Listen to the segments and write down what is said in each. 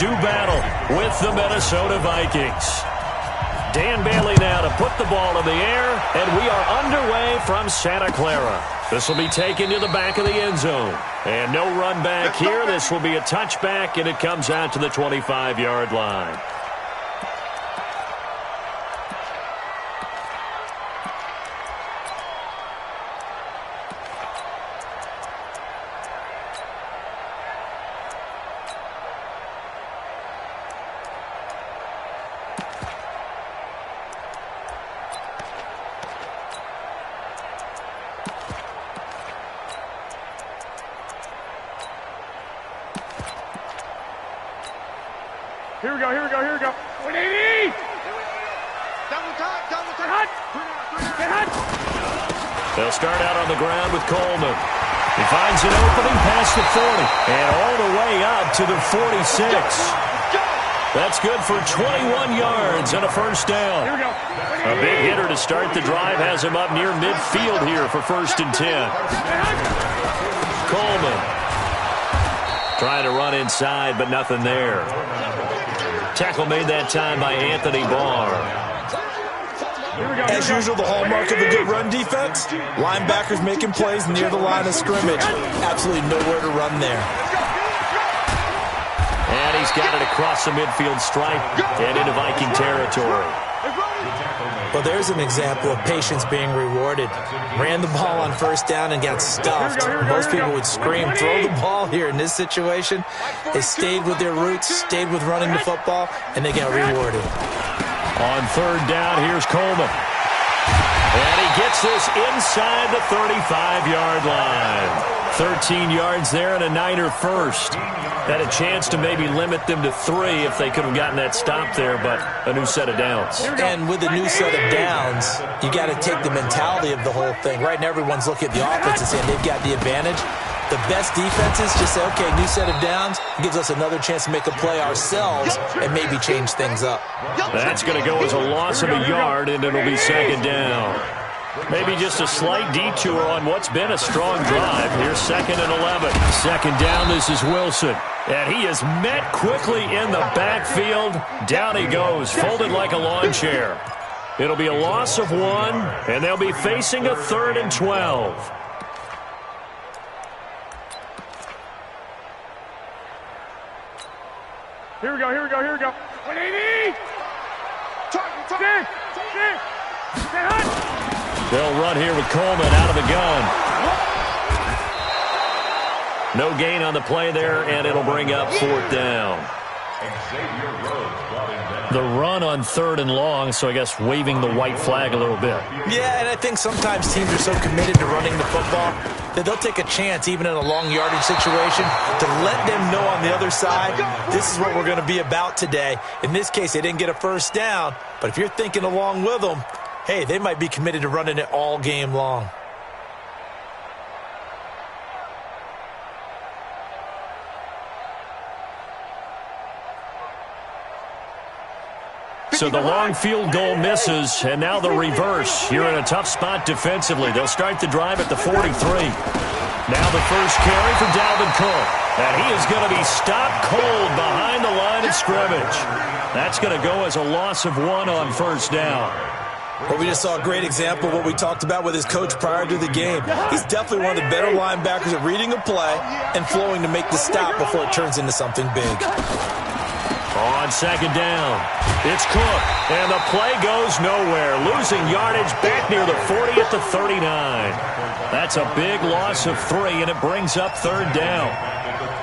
do battle with the Minnesota Vikings. Dan Bailey now to put the ball in the air, and we are underway from Santa Clara. This will be taken to the back of the end zone. And no run back here. This will be a touchback, and it comes out to the 25-yard line. Here we go. 180! Double time. Get hot! They'll start out on the ground with Coleman. He finds an opening past the 40 and all the way up to the 46. That's good for 21 yards and a first down. Here we go. A big hitter to start the drive has him up near midfield here for 1st and 10. Coleman trying to run inside, but nothing there. Tackle made that time by Anthony Barr. As usual, the hallmark of a good run defense, linebackers making plays near the line of scrimmage. Absolutely nowhere to run there. And he's got it across the midfield stripe and into Viking territory. Well, there's an example of patience being rewarded. Ran the ball on 1st down and got stuffed. Most people would scream, throw the ball here. In this situation, they stayed with their roots, stayed with running the football, and they got rewarded. On 3rd down, here's Coleman. And he gets this inside the 35-yard line. 13 yards there and a Niner first. Had a chance to maybe limit them to 3 if they could have gotten that stop there, but a new set of downs. And with a new set of downs, you got to take the mentality of the whole thing. Right now, everyone's looking at the offense and saying they've got the advantage. The best defenses just say, okay, new set of downs, gives us another chance to make a play ourselves and maybe change things up. That's going to go as a loss of a yard, and it'll be 2nd down. Maybe just a slight detour on what's been a strong drive. Here's 2nd and 11. 2nd down, this is Wilson. And he is met quickly in the backfield. Down he goes, folded like a lawn chair. It'll be a loss of 1, and they'll be facing a 3rd and 12. Here we go. 180! Stay hot! They'll run here with Coleman out of the gun. No gain on the play there, and it'll bring up 4th down. The run on 3rd and long, so I guess waving the white flag a little bit. Yeah, and I think sometimes teams are so committed to running the football that they'll take a chance, even in a long yardage situation, to let them know on the other side, this is what we're going to be about today. In this case, they didn't get a 1st down, but if you're thinking along with them, hey, they might be committed to running it all game long. So the long field goal misses, and now the reverse. You're in a tough spot defensively. They'll start the drive at the 43. Now the first carry for Dalvin Cook. And he is going to be stopped cold behind the line of scrimmage. That's going to go as a loss of 1 on 1st down. Well, we just saw a great example of what we talked about with his coach prior to the game. He's definitely one of the better linebackers at reading a play and flowing to make the stop before it turns into something big. On 2nd down, it's Cook, and the play goes nowhere. Losing yardage back near the 40 at the 39. That's a big loss of 3, and it brings up 3rd down.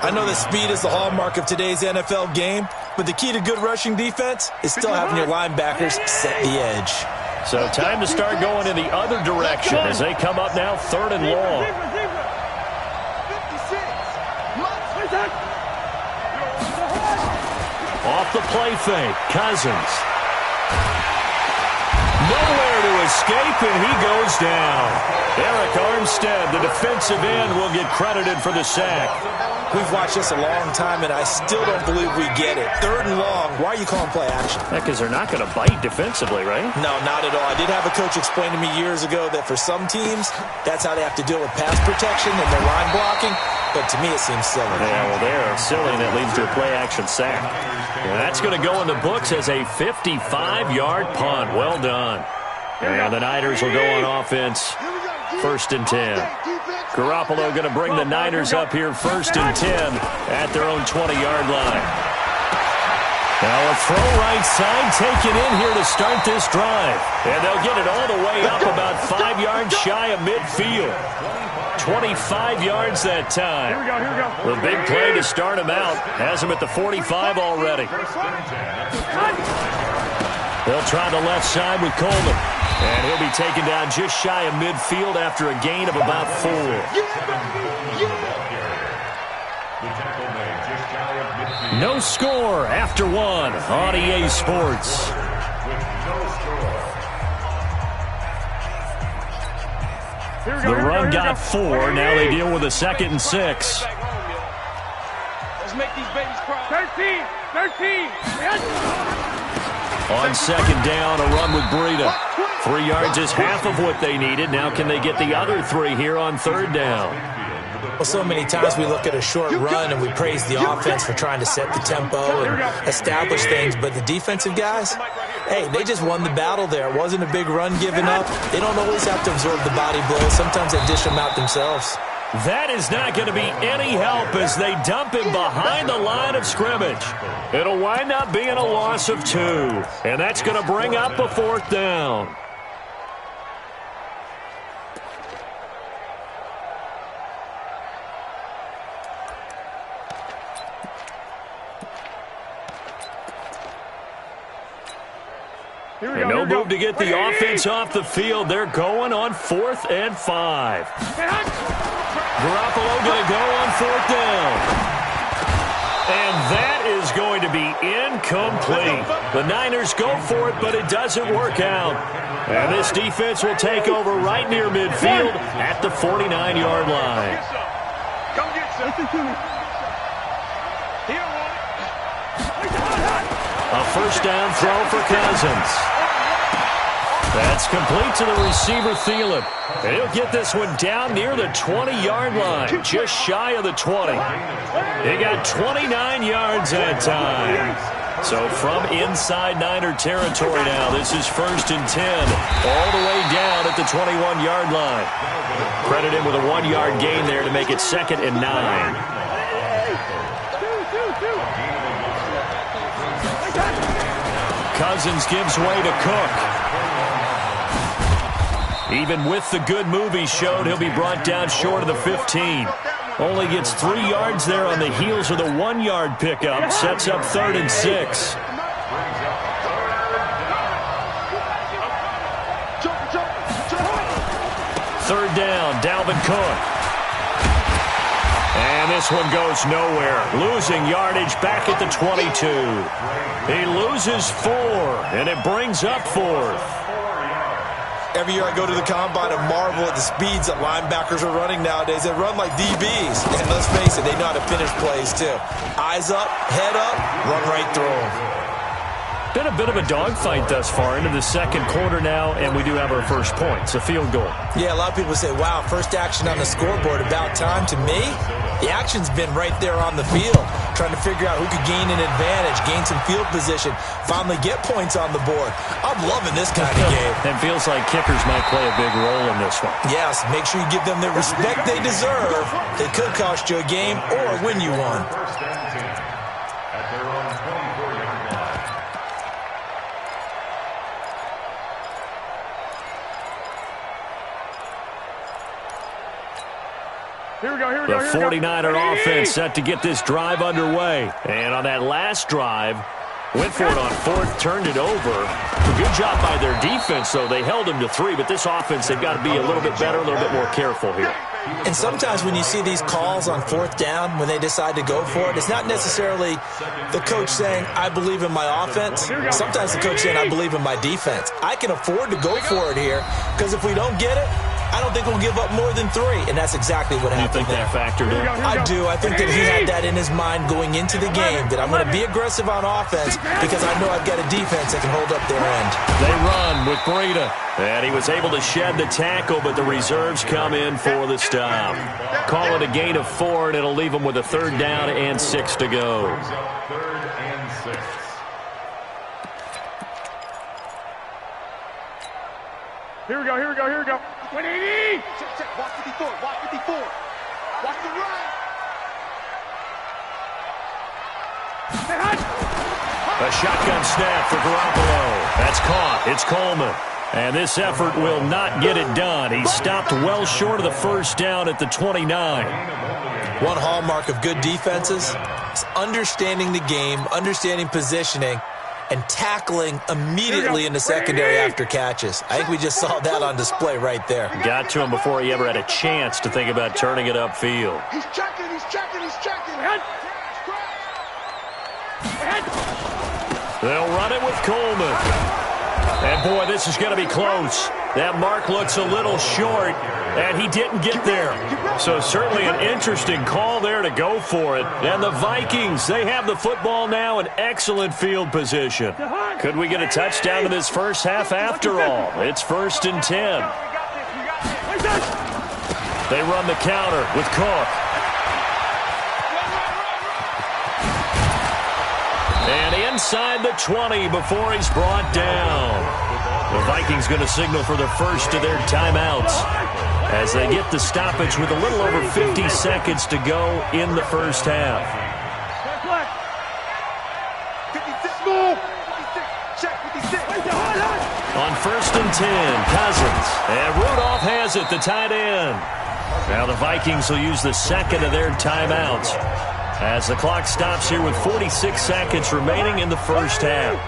I know that speed is the hallmark of today's NFL game, but the key to good rushing defense is still having your linebackers set the edge. So time to start going in the other direction as they come up now 3rd and long. Off the play fake, Cousins. Nowhere to escape, and he goes down. Eric Armstead, the defensive end, will get credited for the sack. We've watched this a long time, and I still don't believe we get it. 3rd and long. Why are you calling play action? Because they're not going to bite defensively, right? No, not at all. I did have a coach explain to me years ago that for some teams, that's how they have to deal with pass protection and their line blocking. But to me, it seems silly. Yeah, well, they're silly, and that leads to a play-action sack. And that's going to go in the books as a 55-yard punt. Well done. And the Niners will go on offense. 1st and 10. Garoppolo going to bring the Niners up here 1st and 10 at their own 20-yard line. Now a throw right side taken in here to start this drive. And they'll get it all the way up about 5 yards shy of midfield. 25 yards that time. The big play to start him out has him at the 45 already. They'll try the left side with Coleman. And he'll be taken down just shy of midfield after a gain of about 4. No score after 1 on EA Sports. The run got 4. Now they deal with a 2nd and 6. Let's make these babies cry. 13. On 2nd down, a run with Breida. 3 yards is half of what they needed. Now can they get the other 3 here on 3rd down? Well, so many times we look at a short run and we praise the offense for trying to set the tempo and establish things. But the defensive guys, hey, they just won the battle there. It wasn't a big run given up. They don't always have to absorb the body blows. Sometimes they dish them out themselves. That is not going to be any help as they dump him behind the line of scrimmage. It'll wind up being a loss of 2. And that's going to bring up a 4th down. And no move to get the offense off the field. They're going on 4th and 5. Garoppolo going to go on 4th down. And that is going to be incomplete. The Niners go for it, but it doesn't work out. And this defense will take over right near midfield at the 49-yard line. Come get some. A 1st down throw for Cousins. That's complete to the receiver, Thielen. And he'll get this one down near the 20-yard line, just shy of the 20. He got 29 yards that time. So from inside Niner territory now, this is 1st and 10, all the way down at the 21-yard line. Credit him with a 1-yard gain there to make it 2nd and 9. Cousins gives way to Cook. Even with the good move he showed, he'll be brought down short of the 15. Only gets 3 yards there on the heels of the 1-yard pickup. Sets up 3rd and 6. Third down, Dalvin Cook. And this one goes nowhere. Losing yardage back at the 22. He loses 4, and it brings up 4th. Every year I go to the combine and marvel at the speeds that linebackers are running nowadays. They run like DBs. And let's face it, they know how to finish plays too. Eyes up, head up, run right through them. Been a bit of a dogfight thus far into the 2nd quarter now, and we do have our first point. It's a field goal. Yeah, a lot of people say, wow, first action on the scoreboard, about time. To me, the action's been right there on the field, trying to figure out who could gain an advantage, gain some field position, finally get points on the board. I'm loving this kind of game. It feels like kickers might play a big role in this one. Yes, make sure you give them the respect they deserve. They could cost you a game or win you one. Here we go. The 49er offense set to get this drive underway. And on that last drive, went for it on 4th, turned it over. A good job by their defense, though. They held them to 3, but this offense, they've got to be a little bit better, a little bit more careful here. And sometimes when you see these calls on fourth down, when they decide to go for it, it's not necessarily the coach saying, I believe in my offense. Sometimes the coach saying, I believe in my defense. I can afford to go for it here because if we don't get it, I don't think we'll give up more than 3, and that's exactly what happened. You think that factored in? I do. I think that he had that in his mind going into the game, that I'm going to be aggressive on offense because I know I've got a defense that can hold up their end. They run with Breida, and he was able to shed the tackle, but the reserves come in for the stop. Call it a gain of 4, and it'll leave them with a 3rd down and 6 to go. Here we go, here we go, here we go. 180! Check, watch 54, watch 54. Watch the run. A shotgun snap for Garoppolo. That's caught. It's Coleman. And this effort will not get it done. He stopped well short of the 1st down at the 29. One hallmark of good defenses is understanding the game, understanding positioning, and tackling immediately in the secondary after catches. I think we just saw that on display right there. Got to him before he ever had a chance to think about turning it upfield. He's checking, he's checking, he's checking. They'll run it with Coleman. And, boy, this is going to be close. That mark looks a little short, and he didn't get there. So certainly an interesting call there to go for it. And the Vikings, they have the football now in excellent field position. Could we get a touchdown in this first half after all? It's 1st and 10. They run the counter with Cook. And inside the 20 before he's brought down. The Vikings going to signal for the first of their timeouts as they get the stoppage with a little over 50 seconds to go in the first half. 56. Check 56. On 1st and 10, Cousins. And Rudolph has it, the tight end. Now the Vikings will use the second of their timeouts as the clock stops here with 46 seconds remaining in the first half.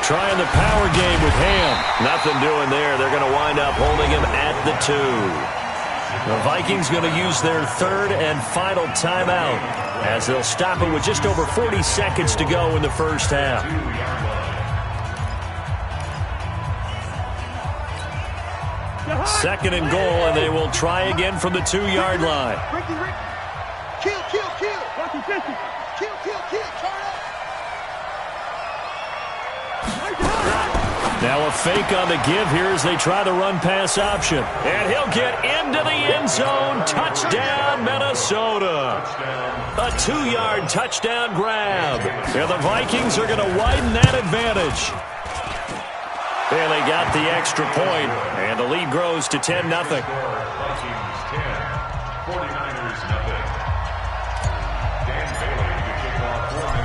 Trying the power game with Ham. Nothing doing there. They're going to wind up holding him at the 2. The Vikings going to use their 3rd and final timeout as they'll stop it with just over 40 seconds to go in the first half. Second and goal, and they will try again from the 2-yard line. Kill. Turn up. Now a fake on the give here as they try the run-pass option. And he'll get into the end zone. Touchdown, Minnesota. A 2-yard touchdown grab. And the Vikings are going to widen that advantage. And they got the extra point, and the lead grows to 10-0.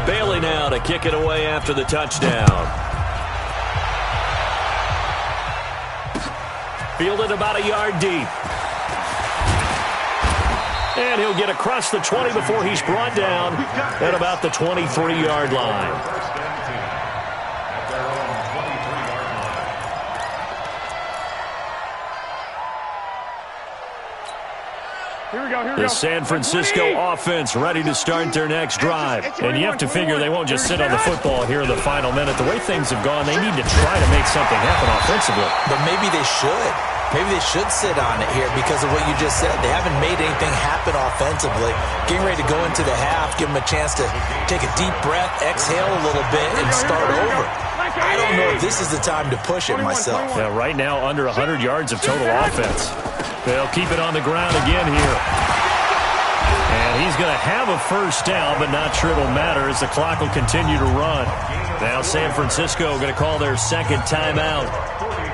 Bailey now to kick it away after the touchdown. Fielded about a yard deep. And he'll get across the 20 before he's brought down at about the 23-yard line. The San Francisco offense ready to start their next drive. And you have to figure they won't just sit on the football here in the final minute. The way things have gone, they need to try to make something happen offensively. But maybe they should. Maybe they should sit on it here because of what you just said. They haven't made anything happen offensively. Getting ready to go into the half, give them a chance to take a deep breath, exhale a little bit, and start over. I don't know if this is the time to push it myself. Yeah, right now, under 100 yards of total offense. They'll keep it on the ground again here. And he's going to have a first down, but not sure it'll matter as the clock will continue to run. Now San Francisco going to call their second timeout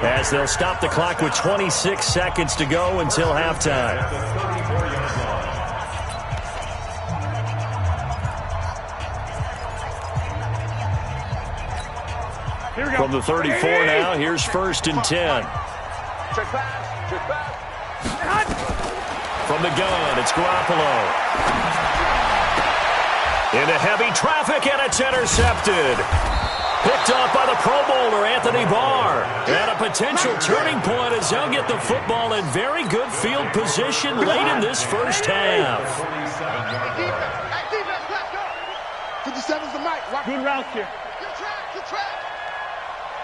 as they'll stop the clock with 26 seconds to go until halftime. From the 34 now, here's 1st and 10. Check pass. From the gun, it's Garoppolo. Into heavy traffic, and it's intercepted. Picked off by the Pro Bowler, Anthony Barr. And a potential turning point as they'll get the football in very good field position late in this first half. 57's the mic. Good routes here. Good track.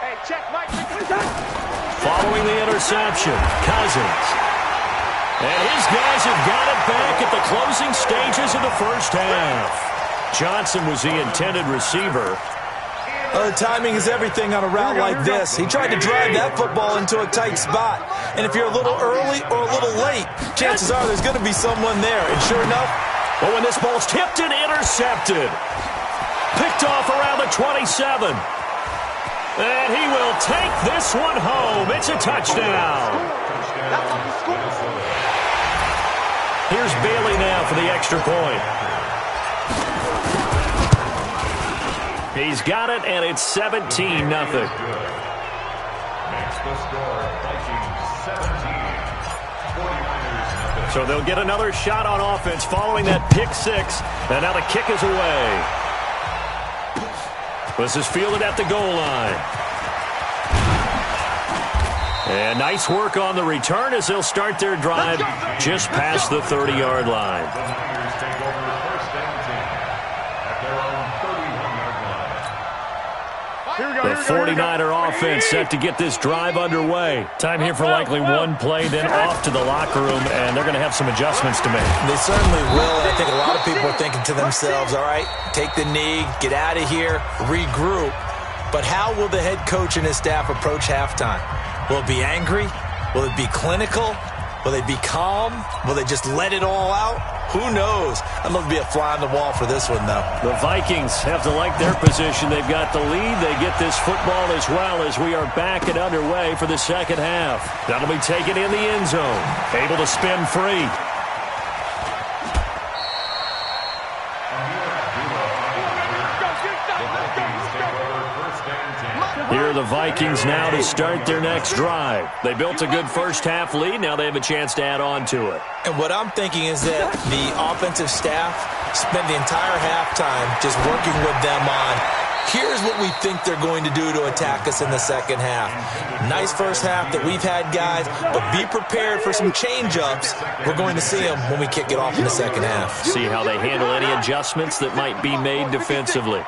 Hey, check, Mike. Following the interception, Cousins. And his guys have got it back at the closing stages of the first half. Johnson was the intended receiver. Timing is everything on a route like this. He tried to drive that football into a tight spot. And if you're a little early or a little late, chances are there's going to be someone there. And sure enough, but when this ball's tipped and intercepted, picked off around the 27. And he will take this one home. It's a touchdown. Here's Bailey now for the extra point. He's got it, and it's 17-0. So they'll get another shot on offense following that pick six. And now the kick is away. This is fielded at the goal line. And nice work on the return as they'll start their drive just past the 30-yard line. The 49er offense set to get this drive underway. Time here for likely one play, then off to the locker room, and they're going to have some adjustments to make. They certainly will, and I think a lot of people are thinking to themselves, all right, take the knee, get out of here, regroup. But how will the head coach and his staff approach halftime? Will it be angry? Will it be clinical? Will they be calm? Will they just let it all out? Who knows? I'd love to be a fly on the wall for this one, though. The Vikings have to like their position. They've got the lead. They get this football as well as we are back and underway for the second half. That'll be taken in the end zone. Able to spin free. Here are the Vikings now to start their next drive. They built a good first-half lead. Now they have a chance to add on to it. And what I'm thinking is that the offensive staff spent the entire halftime just working with them on, here's what we think they're going to do to attack us in the second half. Nice first half that we've had, guys, but be prepared for some change-ups. We're going to see them when we kick it off in the second half. See how they handle any adjustments that might be made defensively.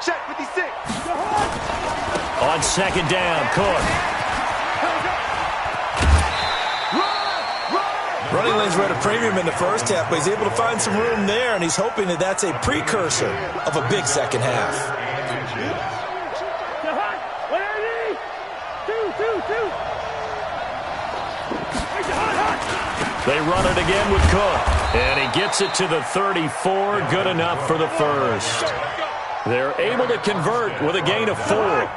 On second down, Cook. Running lanes were at a premium in the first half, but he's able to find some room there, and he's hoping that that's a precursor of a big second half. They run it again with Cook, and he gets it to the 34. Good enough for the first. They're able to convert with a gain of 4.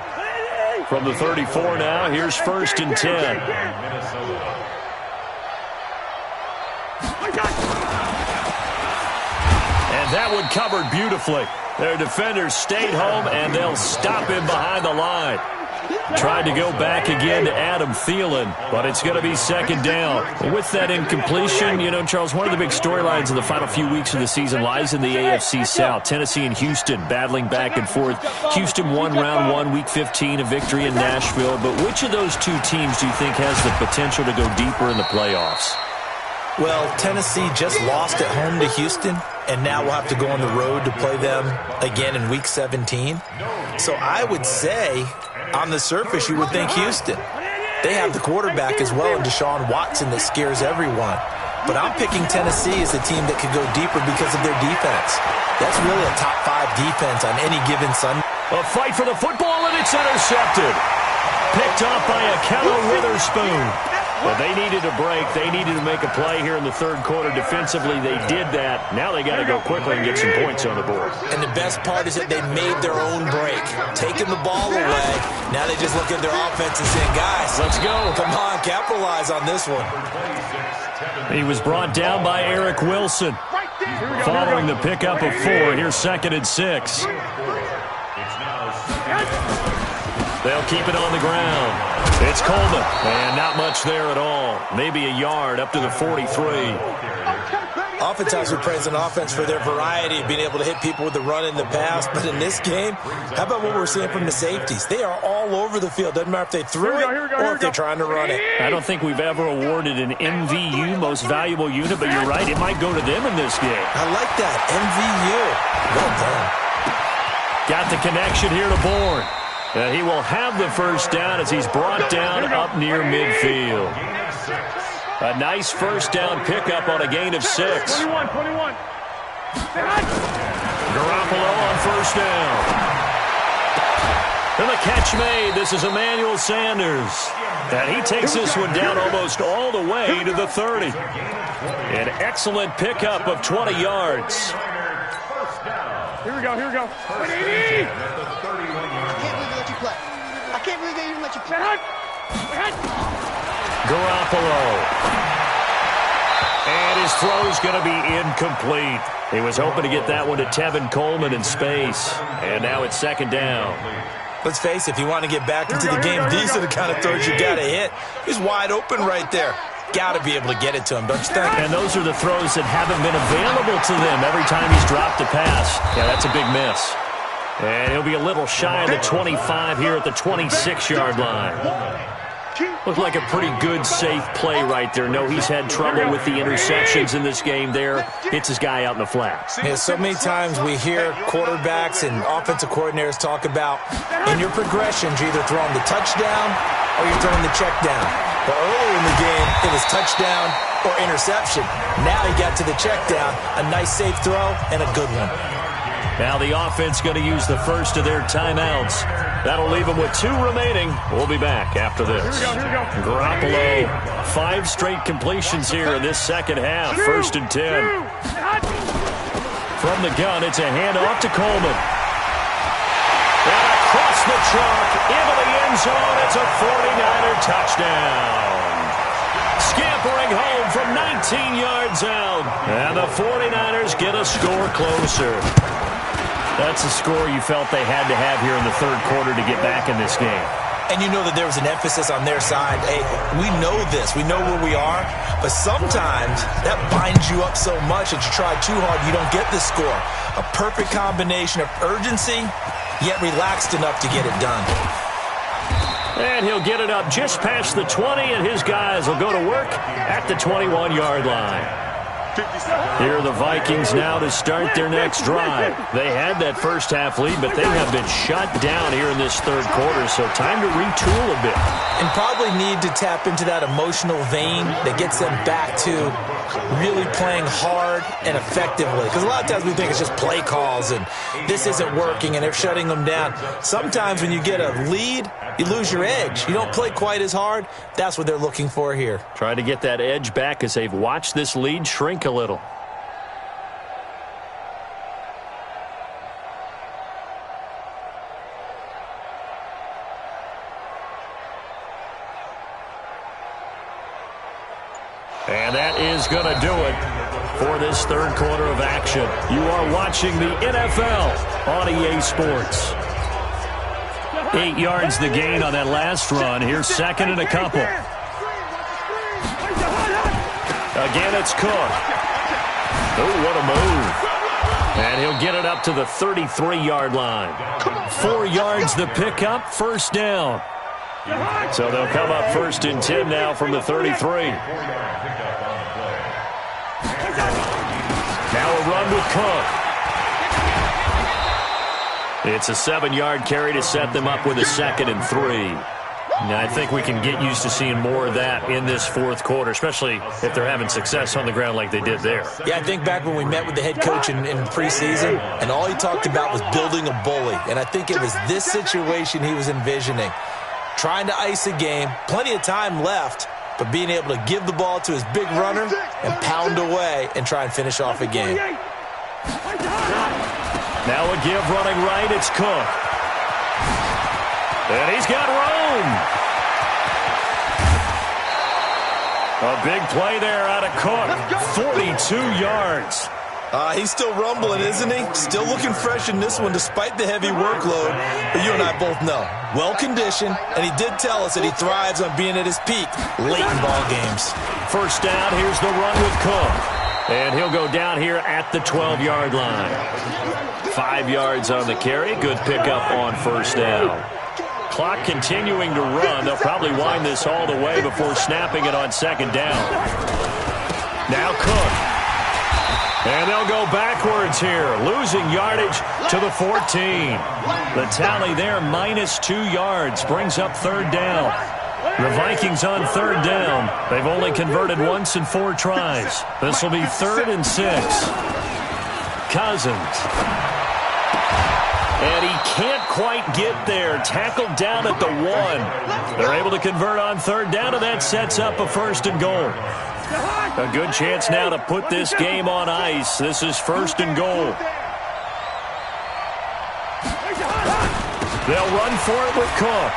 From the 34 now, here's 1st and 10. And that one covered beautifully. Their defenders stayed home, and they'll stop him behind the line. Tried to go back again to Adam Thielen, but it's going to be second down. With that incompletion, you know, Charles, one of the big storylines in the final few weeks of the season lies in the AFC South. Tennessee and Houston battling back and forth. Houston won round 1, week 15, a victory in Nashville. But which of those two teams do you think has the potential to go deeper in the playoffs? Well, Tennessee just lost at home to Houston, and now we'll have to go on the road to play them again in week 17. So I would say, on the surface, you would think Houston. They have the quarterback as well in Deshaun Watson that scares everyone. But I'm picking Tennessee as the team that could go deeper because of their defense. That's really a top 5 defense on any given Sunday. A fight for the football, and it's intercepted. Picked off by Akello Witherspoon. But they needed a break. They needed to make a play here in the third quarter. Defensively, they did that. Now they got to go quickly and get some points on the board. And the best part is that they made their own break. Taking the ball away. Now they just look at their offense and saying, guys, let's go. Come on, capitalize on this one. He was brought down by Eric Wilson. Following the pickup of 4, here's 2nd and 6. They'll keep it on the ground. It's Coleman, and not much there at all. Maybe a yard up to the 43. Oftentimes we praise an offense for their variety, being able to hit people with the run in the pass. But in this game, how about what we're seeing from the safeties? They are all over the field. Doesn't matter if they threw it or if they're trying to run it. I don't think we've ever awarded an MVU, most valuable unit, but you're right, it might go to them in this game. I like that, MVU. Well done. Got the connection here to Bourne. And he will have the first down as he's brought down up near midfield. A nice first down pickup on a gain of 6. 21. Garoppolo on first down. And the catch made. This is Emmanuel Sanders. And he takes this one down almost all the way to the 30. An excellent pickup of 20 yards. Here we go. I can't believe they even let you play. Garoppolo. And his throw's going to be incomplete. He was hoping to get that one to Tevin Coleman in space. And now it's second down. Let's face it, if you want to get back into the game, these are the kind of throws you got to hit. He's wide open right there. Got to be able to get it to him, don't you think? And those are the throws that haven't been available to them every time he's dropped a pass. Yeah, that's a big miss. And he'll be a little shy of the 25 here at the 26-yard line. Looked like a pretty good, safe play right there. No, he's had trouble with the interceptions in this game there. Hits his guy out in the flat. Yeah, so many times we hear quarterbacks and offensive coordinators talk about in your progressions, you're either throwing the touchdown or you're throwing the check down. But earlier in the game, it was touchdown or interception. Now he got to the check down, a nice safe throw and a good one. Now the offense going to use the first of their timeouts. That'll leave them with 2 remaining. We'll be back after this. Here we go. Garoppolo, 5 straight completions here in this second half. First and 10. From the gun, it's a handoff to Coleman. And across the chalk, into the end zone, it's a 49er touchdown. Scampering home from 19 yards out. And the 49ers get a score closer. That's a score you felt they had to have here in the third quarter to get back in this game. And you know that there was an emphasis on their side. Hey, we know this. We know where we are. But sometimes that binds you up so much that you try too hard, you don't get the score. A perfect combination of urgency, yet relaxed enough to get it done. And he'll get it up just past the 20, and his guys will go to work at the 21-yard line. Here are the Vikings now to start their next drive. They had that first half lead, but they have been shut down here in this third quarter, so time to retool a bit. And probably need to tap into that emotional vein that gets them back to really playing hard and effectively. Because a lot of times we think it's just play calls and this isn't working and they're shutting them down. Sometimes when you get a lead, you lose your edge. You don't play quite as hard. That's what they're looking for here. Trying to get that edge back as they've watched this lead shrink a little. And that is going to do it for this third quarter of action. You are watching the NFL on EA Sports. 8 yards the gain on that last run. Here's second and a couple. Again, it's Cook. Oh, what a move. And he'll get it up to the 33-yard line. 4 yards the pickup, first down. So they'll come up first and 10 now from the 33. Now a run with Cook. It's a 7-yard carry to set them up with a second and 3. Now, I think we can get used to seeing more of that in this fourth quarter, especially if they're having success on the ground like they did there. Yeah, I think back when we met with the head coach in preseason, and all he talked about was building a bully. And I think it was this situation he was envisioning. Trying to ice a game, plenty of time left, but being able to give the ball to his big runner and pound away and try and finish off a game. Now a give running right, it's Cook. And he's got room. A big play there out of Cook. 42 yards. He's still rumbling, isn't he? Still looking fresh in this one despite the heavy workload. But you and I both know, well-conditioned, and he did tell us that he thrives on being at his peak late in ball games. First down, here's the run with Cook. And he'll go down here at the 12-yard line. 5 yards on the carry. Good pickup on first down. Clock continuing to run. They'll probably wind this all the way before snapping it on second down. Now Cook. And they'll go backwards here, losing yardage to the 14. The tally there, -2 yards, brings up third down. The Vikings on third down. They've only converted once in 4 tries. This will be 3rd and 6. Cousins. And he can't quite get there. Tackled down at the 1. They're able to convert on third down, and that sets up a 1st and goal. A good chance now to put this game on ice. This is 1st and goal. They'll run for it with Cook.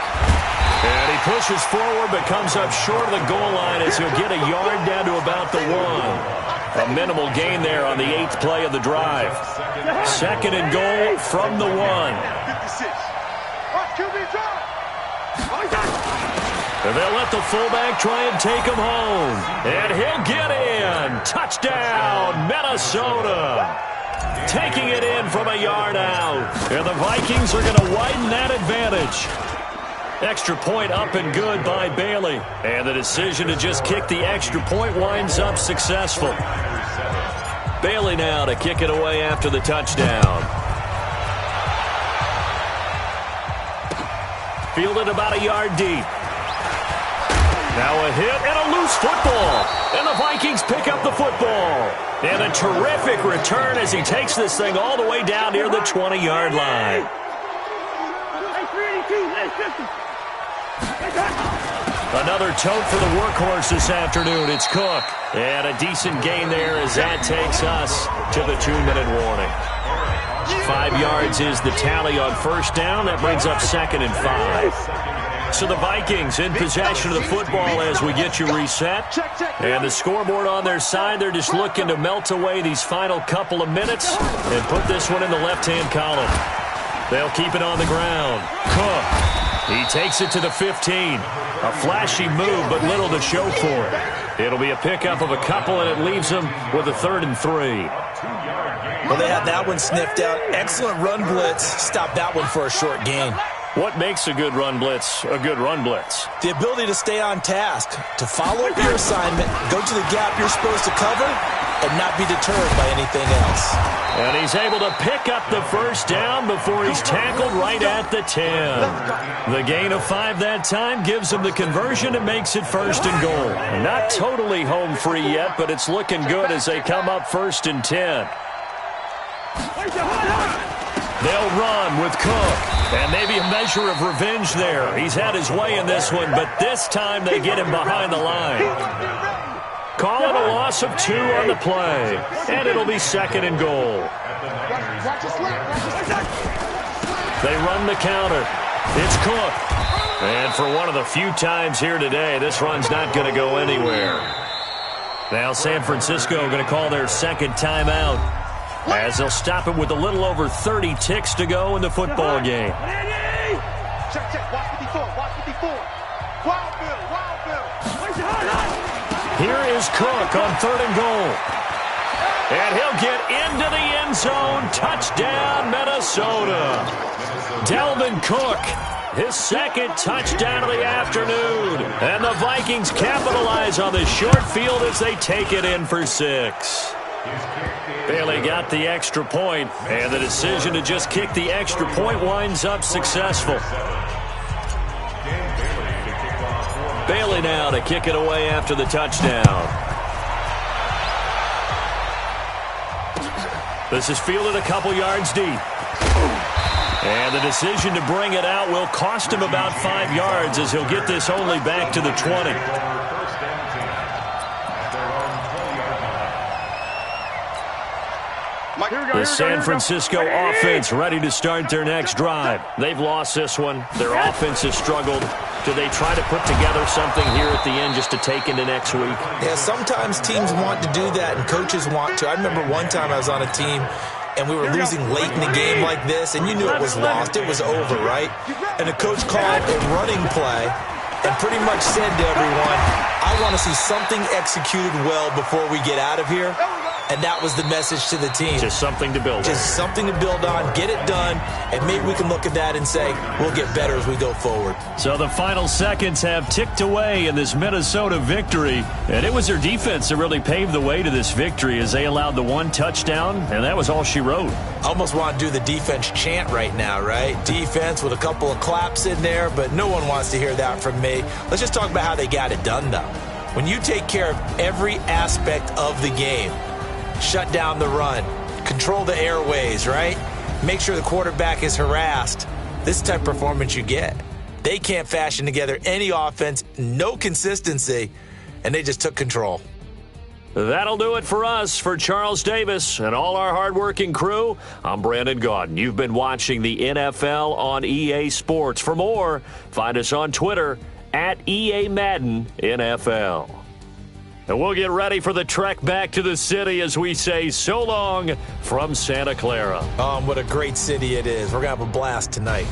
And he pushes forward but comes up short of the goal line as he'll get a yard down to about the 1. A minimal gain there on the 8th play of the drive. 2nd and goal from the 1. They'll let the fullback try and take him home. And he'll get in. Touchdown, Minnesota. Taking it in from a yard out. And the Vikings are going to widen that advantage. Extra point up and good by Bailey. And the decision to just kick the extra point winds up successful. Bailey now to kick it away after the touchdown. Fielded about a yard deep. Now a hit and a loose football. And the Vikings pick up the football. And a terrific return as he takes this thing all the way down near the 20-yard line. Another tote for the workhorse this afternoon. It's Cook. And a decent gain there as that takes us to the 2-minute warning. 5 yards is the tally on first down. That brings up 2nd and 5. So the Vikings in possession of the football as we get you reset. And the scoreboard on their side, they're just looking to melt away these final couple of minutes and put this one in the left-hand column. They'll keep it on the ground. Cook. He takes it to the 15. A flashy move, but little to show for it. It'll be a pickup of a couple, and it leaves them with a 3rd and 3. Well, they had that one sniffed out. Excellent run blitz. Stop that one for a short gain. What makes a good run blitz a good run blitz? The ability to stay on task, to follow up your assignment, go to the gap you're supposed to cover, and not be deterred by anything else. And he's able to pick up the first down before he's tackled right at the 10. The gain of 5 that time gives him the conversion and makes it 1st and goal. Not totally home free yet, but it's looking good as they come up 1st and 10. They'll run with Cook. And maybe a measure of revenge there. He's had his way in this one, but this time they get him behind the line. Call it a loss of 2 on the play. And it'll be 2nd and goal. They run the counter. It's Cook. And for one of the few times here today, this run's not going to go anywhere. Now San Francisco going to call their 2nd timeout, as they'll stop it with a little over 30 ticks to go in the football game. Check, watch 54, watch 54. Wild Bill. Here is Cook on 3rd and goal. And he'll get into the end zone. Touchdown, Minnesota. Dalvin Cook, his 2nd touchdown of the afternoon. And the Vikings capitalize on the short field as they take it in for 6. Bailey got the extra point, and the decision to just kick the extra point winds up successful. Bailey now to kick it away after the touchdown. This is fielded a couple yards deep. And the decision to bring it out will cost him about 5 yards as he'll get this only back to the 20. The San Francisco offense ready to start their next drive. They've lost this one. Their offense has struggled. Do they try to put together something here at the end just to take into next week? Yeah, sometimes teams want to do that and coaches want to. I remember one time I was on a team and we were losing late in the game like this, and you knew it was lost. It was over, right? And the coach called a running play and pretty much said to everyone, I want to see something executed well before we get out of here. and that was the message to the team. Just something to build on. Just something to build on, get it done, and maybe we can look at that and say, we'll get better as we go forward. So the final seconds have ticked away in this Minnesota victory, and it was their defense that really paved the way to this victory as they allowed the one touchdown, and that was all she wrote. I almost want to do the defense chant right now, right? Defense with a couple of claps in there, but no one wants to hear that from me. Let's just talk about how they got it done, though. When you take care of every aspect of the game, shut down the run, control the airways, right? Make sure the quarterback is harassed. This type of performance you get. They can't fashion together any offense, no consistency, and they just took control. That'll do it for us. For Charles Davis and all our hardworking crew, I'm Brandon Gaudin. You've been watching the NFL on EA Sports. For more, find us on Twitter at EA Madden NFL. And we'll get ready for the trek back to the city as we say so long from Santa Clara. What a great city it is. We're going to have a blast tonight.